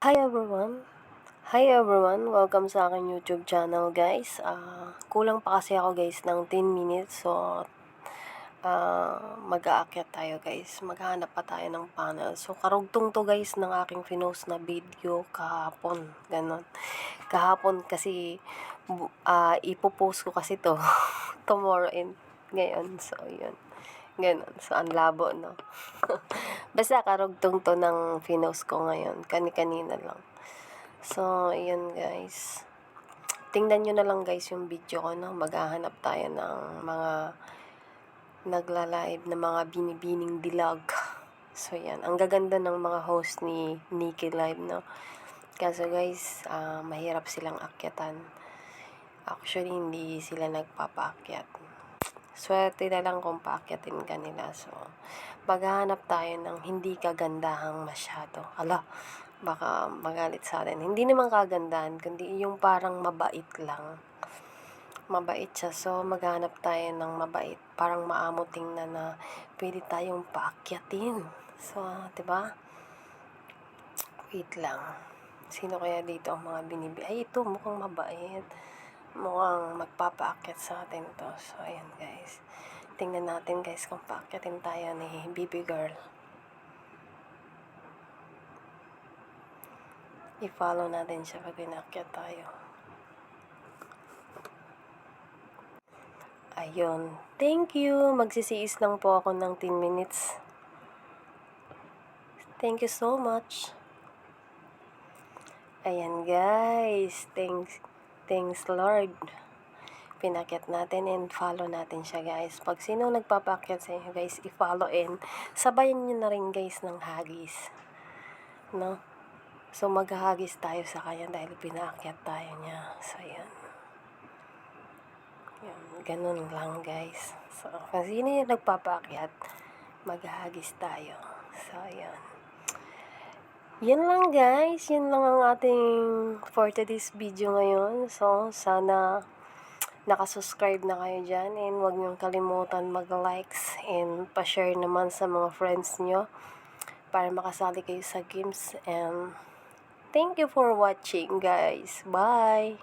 Hi everyone! Hi everyone! Welcome sa aking YouTube channel guys. Kulang pa kasi ako guys ng 10 minutes. So, mag-aakyat tayo guys. Maghahanap pa tayo ng panel. So, karugtong to guys ng aking pinost na video kahapon. Ganon. Kahapon kasi, ipopost ko kasi to tomorrow and ngayon. So, yun. Ganon. So, ang labo, no? Basta karugtong to ng pinost ko ngayon. Kani-kanina lang. So, ayan guys. Tingnan nyo na lang guys yung video ko, no? Maghahanap tayo ng mga nagla-live na mga binibining dilag. So, yan. Ang gaganda ng mga host ni Nikki Live, no? Kaso guys, mahirap silang akyatan. Actually, hindi sila nagpapaakyat. Swerte na lang kung paakyatin ka nila. So, maghahanap tayo ng hindi kagandahang masyado. Baka magalit sa atin. Hindi naman kagandahan, kundi yung parang mabait lang. Mabait siya. So, maghanap tayo ng mabait. Parang maamo tingnan na pwede tayong paakyatin. So, 'di ba? Wait lang. Sino kaya dito ang mga Ay, ito mukhang mabait. Mukhang magpapaakyat sa atin to. So, ayan guys. Tingnan natin guys kung paakyatin tayo ni Baby Girl. I-follow natin siya pag inakyat tayo. Ayun. Thank you. Magsisiis lang po ako ng 10 minutes. Thank you so much. Ayan guys. Thanks Lord. Pinakyat natin and follow natin siya guys. Pag sino nagpapakyat sa inyo guys, i-follow and sabayan nyo na rin guys ng hagis. No? So, maghahagis tayo sa kanya dahil pinaakyat tayo niya. So, yan. Yan. Ganun lang, guys. So, kung sino yung nagpapaakyat, maghahagis tayo. So, yan. Yan lang, guys. Yan lang ang ating for today's video ngayon. So, sana nakasubscribe na kayo dyan. And huwag niyong kalimutan mag-likes and pa-share naman sa mga friends nyo para makasali kayo sa games. And thank you for watching guys. Bye!